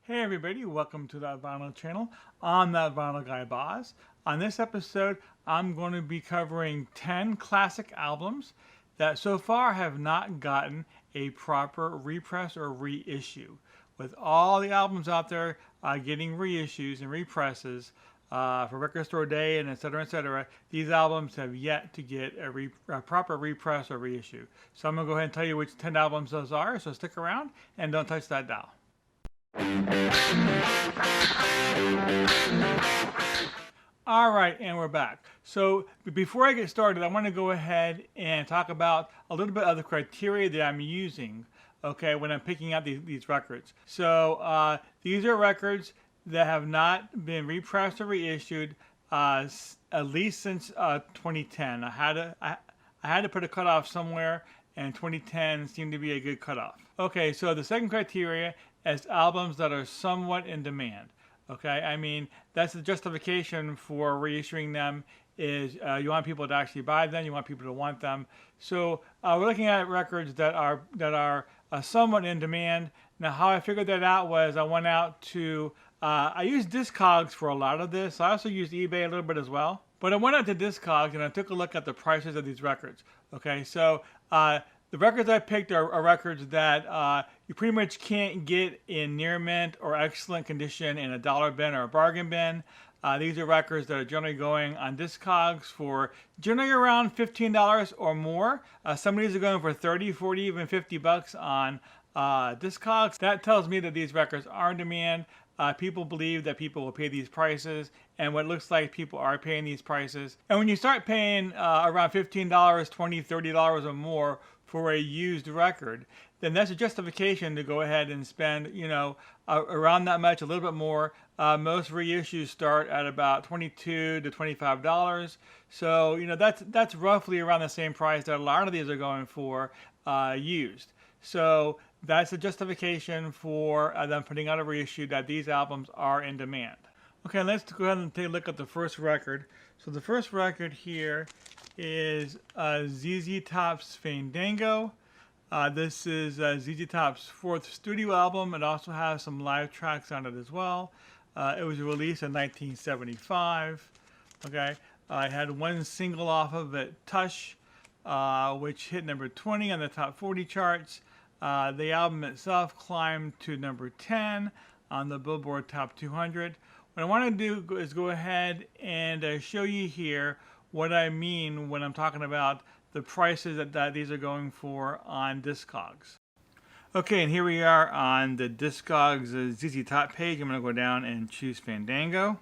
Hey everybody, welcome to That Vinyl channel. I'm That Vinyl Guy Boz. On this episode, I'm going to be covering 10 classic albums that so far have not gotten a proper repress or reissue. With all the albums out there getting reissues and represses for Record Store Day and etc., these albums have yet to get a proper repress or reissue. So I'm going to go ahead and tell you which 10 albums those are, so stick around and don't touch that dial. All right, and we're back. So before I get started, I want to go ahead and talk about a little bit of the criteria that I'm using, okay, when I'm picking out these records. So these are records that have not been repressed or reissued at least since 2010. I had to put a cutoff somewhere, and 2010 seemed to be a good cutoff. Okay, so the second criteria is albums that are somewhat in demand. Okay, I mean, that's the justification for reissuing them is you want people to actually buy them, you want people to want them. So we're looking at records that are somewhat in demand. Now, how I figured that out was I went out to, I used Discogs for a lot of this. I also used eBay a little bit as well. But I went out to Discogs and I took a look at the prices of these records. Okay, so the records I picked are records that you pretty much can't get in near mint or excellent condition in a dollar bin or a bargain bin. These are records that are generally going on Discogs for generally around $15 or more. Some of these are going for 30, 40, even 50 bucks on Discogs. That tells me that these records are in demand. People believe that people will pay these prices, and what it looks like people are paying these prices. And when you start paying around $15, $20, $30 or more for a used record, then that's a justification to go ahead and spend, around that much, a little bit more. Most reissues start at about $22 to $25. So, that's roughly around the same price that a lot of these are going for used. So that's a justification for them putting out a reissue that these albums are in demand. Okay, let's go ahead and take a look at the first record. So the first record here is ZZ Tops Fandango. This is ZZ Top's fourth studio album. It also has some live tracks on it as well. It was released in 1975. Okay, I had one single off of it, Tush, which hit number 20 on the top 40 charts. The album itself climbed to number 10 on the Billboard Top 200. What I want to do is go ahead and show you here what I mean when I'm talking about the prices that these are going for on Discogs. Okay, and here we are on the Discogs ZZ Top page. I'm going to go down and choose Fandango.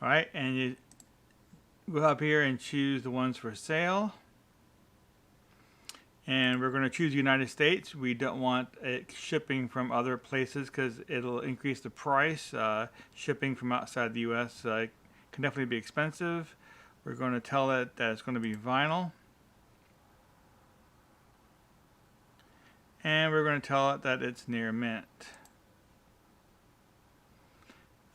All right, and you go up here and choose the ones for sale. And we're going to choose United States. We don't want it shipping from other places because it'll increase the price. Shipping from outside the U.S. Can definitely be expensive. We're going to tell it that it's going to be vinyl. And we're going to tell it that it's near mint.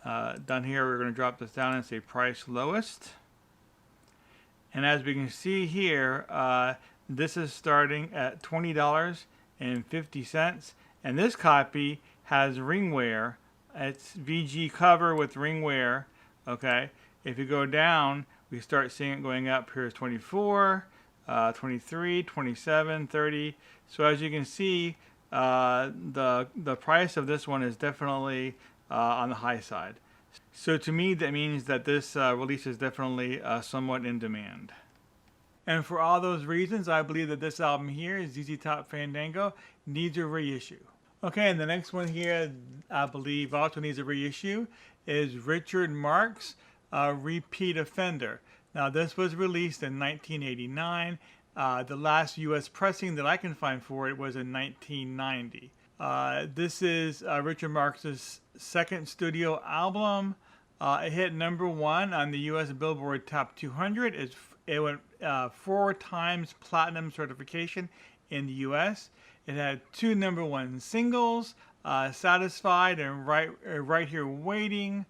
Down here, we're going to drop this down and say price lowest. And as we can see here, this is starting at $20.50, and this copy has ringwear. It's VG cover with ringwear. Okay, if you go down, we start seeing it going up. Here's 24, 23, 27, 30. So as you can see, the price of this one is definitely on the high side. So to me, that means that this release is definitely somewhat in demand. And for all those reasons, I believe that this album here, ZZ Top Fandango, needs a reissue. Okay, and the next one here, I believe also needs a reissue, is Richard Marx, Repeat Offender. Now, this was released in 1989. The last U.S. pressing that I can find for it was in 1990. This is Richard Marx's second studio album. It hit number 1 on the U.S. Billboard Top 200. It went 4 times platinum certification in the U.S. It had 2 number 1 singles, Satisfied and Right Here Waiting.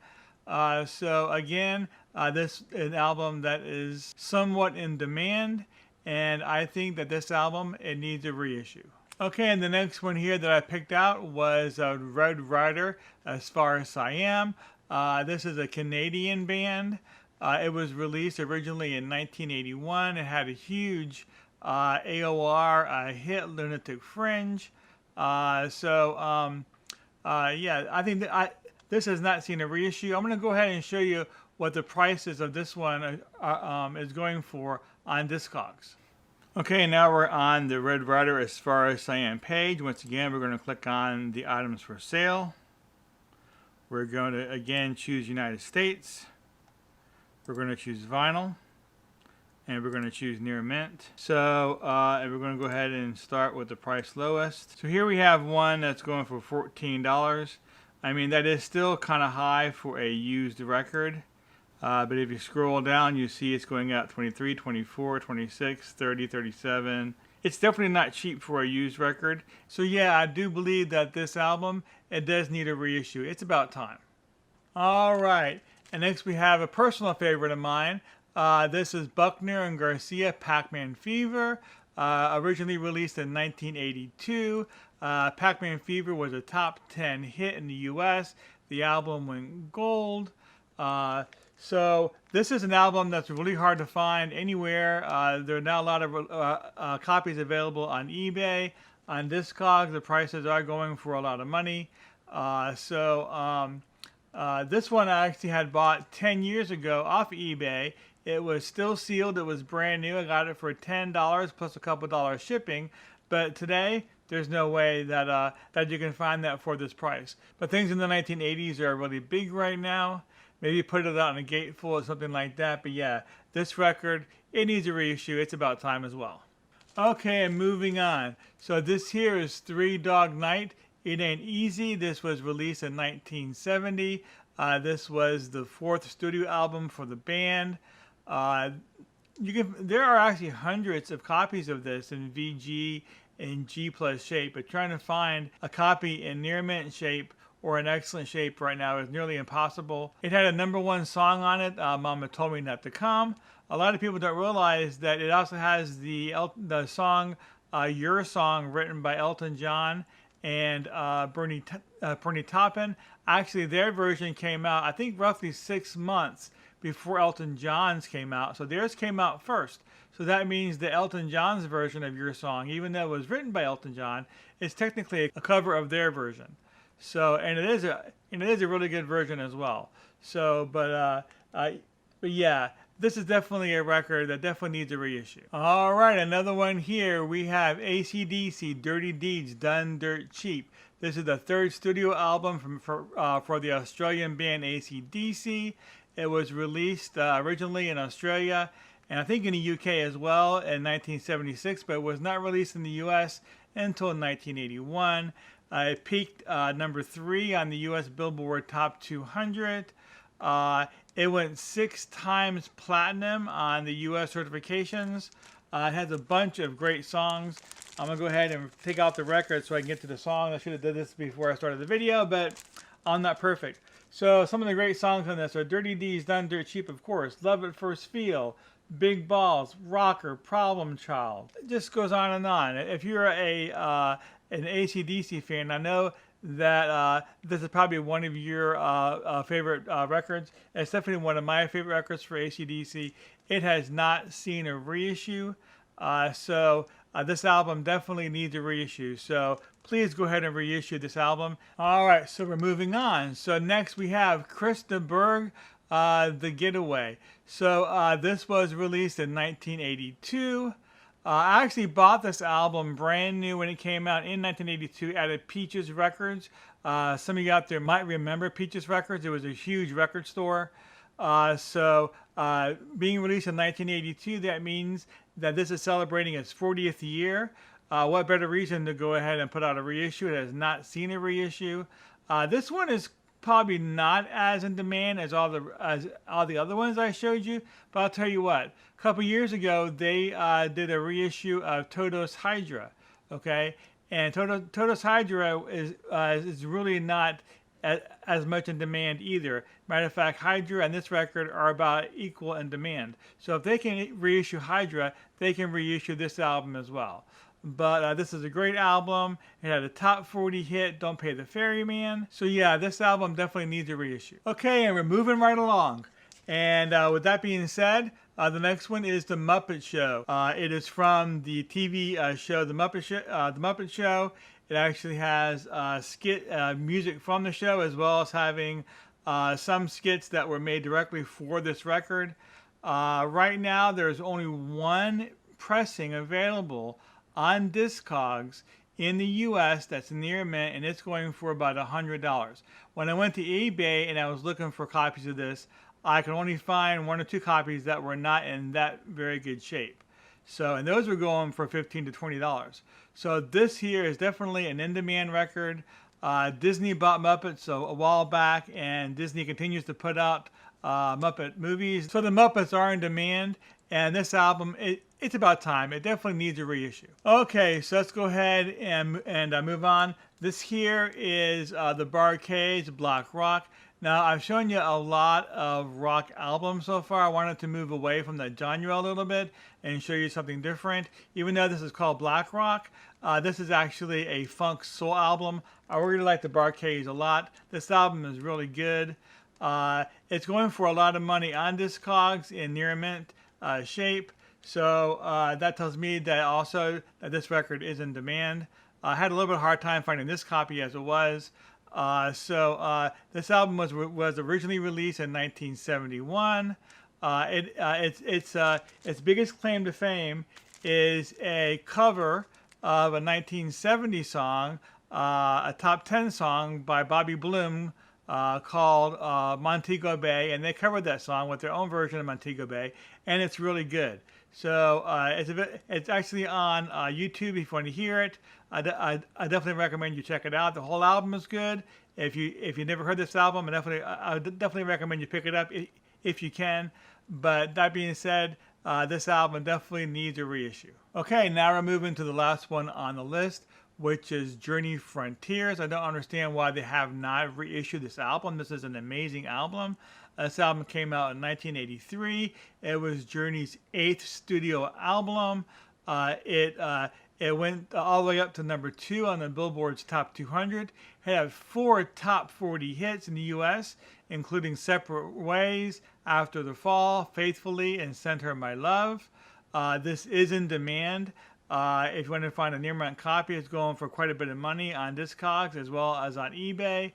So again, this is an album that is somewhat in demand, and I think that this album, it needs a reissue. Okay, and the next one here that I picked out was Red Rider, As Far As I Am. This is a Canadian band. It was released originally in 1981. It had a huge AOR hit, Lunatic Fringe. Yeah, I think that this has not seen a reissue. I'm going to go ahead and show you what the prices of this one is going for on Discogs. Okay, now we're on the Red Rider As Far As I Am page. Once again, we're going to click on the items for sale. We're going to again choose United States. We're going to choose vinyl. And we're going to choose near mint. So and we're going to go ahead and start with the price lowest. So here we have one that's going for $14. I mean, that is still kind of high for a used record. But if you scroll down, you see it's going out 23, 24, 26, 30, 37. It's definitely not cheap for a used record. So yeah, I do believe that this album, it does need a reissue. It's about time. All right, and next we have a personal favorite of mine. This is Buckner and Garcia, Pacman Fever, originally released in 1982. Pacman Fever was a top 10 hit in the US. The album went gold. So this is an album that's really hard to find anywhere. There are now a lot of copies available on eBay. On Discogs, the prices are going for a lot of money. This one I actually had bought 10 years ago off eBay. It was still sealed. It was brand new. I got it for $10 plus a couple dollars shipping. But today, there's no way that that you can find that for this price. But things in the 1980s are really big right now. Maybe put it out in a gatefold or something like that. But yeah, this record, it needs a reissue. It's about time as well. Okay, and moving on. So this here is Three Dog Night. It Ain't Easy. This was released in 1970. This was the 4th studio album for the band. There are actually hundreds of copies of this in VG and G plus shape, but trying to find a copy in near mint shape or an excellent shape right now is nearly impossible. It had a #1 song on it, Mama Told Me Not to Come. A lot of people don't realize that it also has the song Your Song, written by Elton John and Bernie Taupin. Actually, their version came out, I think, roughly 6 months before Elton John's came out. So theirs came out first. So that means that Elton John's version of Your Song, even though it was written by Elton John, is technically a cover of their version. So, and it is a really good version as well. So, but yeah, this is definitely a record that definitely needs a reissue. All right, another one here. We have ACDC, Dirty Deeds Done Dirt Cheap. This is the 3rd studio album for the Australian band ACDC. It was released originally in Australia and I think in the UK as well in 1976, but it was not released in the US until 1981. It peaked #3 on the US Billboard Top 200. It went 6 times platinum on the US certifications. It has a bunch of great songs. I'm going to go ahead and take out the record so I can get to the song. I should have done this before I started the video, but I'm not perfect. So some of the great songs on this are Dirty Deeds Done Dirt Cheap, of course, Love at First Feel, Big Balls, Rocker, Problem Child. It just goes on and on. If you're an ACDC fan, I know that this is probably one of your favorite records. It's definitely one of my favorite records for ACDC. It has not seen a reissue, so this album definitely needs a reissue. So please go ahead and reissue this album. All right, so we're moving on. So next we have Krista Burgh, The Getaway. So this was released in 1982. I actually bought this album brand new when it came out in 1982 at Peaches Records. Some of you out there might remember Peaches Records. It was a huge record store. Being released in 1982, that means that this is celebrating its 40th year. What better reason to go ahead and put out a reissue? It has not seen a reissue. This one is probably not as in demand as all the other ones I showed you, but I'll tell you what. A couple years ago, they did a reissue of Toto's Hydra, okay? And Toto's Hydra is really not as much in demand either. Matter of fact, Hydra and this record are about equal in demand. So if they can reissue Hydra, they can reissue this album as well. but this is a great album. It had a top 40 hit, Don't Pay the Ferryman. So yeah, this album definitely needs a reissue. Okay, and we're moving right along. And with that being said, the next one is The Muppet Show. It is from the TV show The Muppet Show. It actually has skit music from the show, as well as having some skits that were made directly for this record. Right now, there's only one pressing available on Discogs in the US that's near mint, and it's going for about $100. When I went to eBay and I was looking for copies of this, I could only find 1 or 2 copies that were not in that very good shape. So, and those were going for $15 to $20. So this here is definitely an in-demand record. Disney bought Muppets a while back, and Disney continues to put out Muppet movies. So the Muppets are in demand, and this album, it's about time. It definitely needs a reissue. Okay, so let's go ahead and move on. This here is the Burgh Block Rock. Now, I've shown you a lot of rock albums so far. I wanted to move away from that genre a little bit and show you something different. Even though this is called Black Rock, this is actually a funk soul album. I really like the Burgh a lot. This album is really good. It's going for a lot of money on Discogs in near mint shape. So that tells me that also that this record is in demand. I had a little bit of a hard time finding this copy as it was. This album was originally released in 1971. Its biggest claim to fame is a cover of a 1970 song, a top 10 song by Bobby Bloom called Montego Bay, and they covered that song with their own version of Montego Bay, and it's really good. So it's actually on YouTube if you want to hear it. I definitely recommend you check it out. The whole album is good. If you never heard this album, I definitely recommend you pick it up if you can. But that being said, this album definitely needs a reissue. Okay, now we're moving to the last one on the list, which is Journey Frontiers. I don't understand why they have not reissued this album. This is an amazing album. This album came out in 1983. It was Journey's 8th studio album. It went all the way up to number 2 on the Billboard's Top 200. It had 4 top 40 hits in the U.S., including Separate Ways, After the Fall, Faithfully, and Send Her My Love. This is in demand. If you want to find a near mint copy, it's going for quite a bit of money on Discogs as well as on eBay.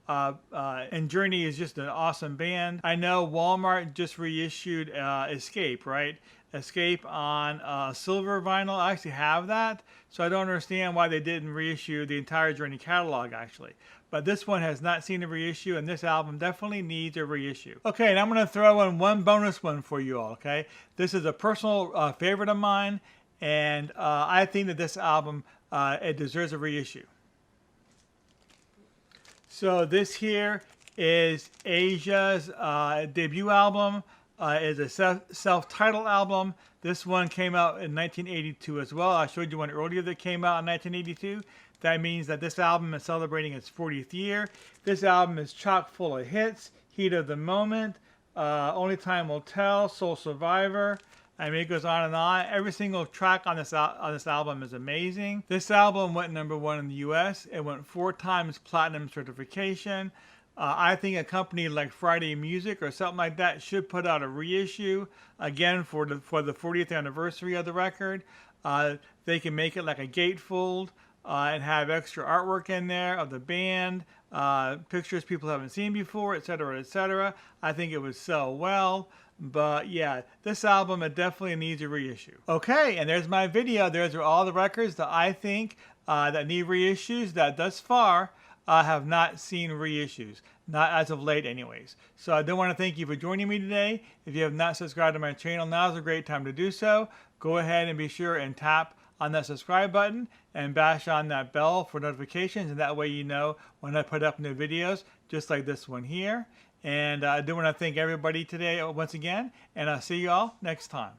And Journey is just an awesome band. I know Walmart just reissued Escape, right? Escape on silver vinyl. I actually have that, so I don't understand why they didn't reissue the entire Journey catalog, actually. But this one has not seen a reissue, and this album definitely needs a reissue. Okay, and I'm going to throw in one bonus one for you all, okay? This is a personal favorite of mine, and I think that this album, it deserves a reissue. So this here is Asia's debut album. Is a self-titled album. This one came out in 1982 as well. I showed you one earlier that came out in 1982. That means that this album is celebrating its 40th year. This album is chock full of hits. Heat of the Moment, Only Time Will Tell, Soul Survivor. I mean, it goes on and on. Every single track on this album is amazing. This album went number 1 in the US. It went 4 times platinum certification. I think a company like Friday Music or something like that should put out a reissue again for the 40th anniversary of the record. They can make it like a gatefold and have extra artwork in there of the band, pictures people haven't seen before, etc., etc. I think it would sell well. But yeah, this album, it definitely needs a reissue. Okay, and there's my video. There's all the records that I think that need reissues that thus far have not seen reissues, not as of late anyways. So I do want to thank you for joining me today. If you have not subscribed to my channel, now is a great time to do so. Go ahead and be sure and tap on that subscribe button and bash on that bell for notifications, and that way you know when I put up new videos just like this one here. And I do want to thank everybody today once again, and I'll see you all next time.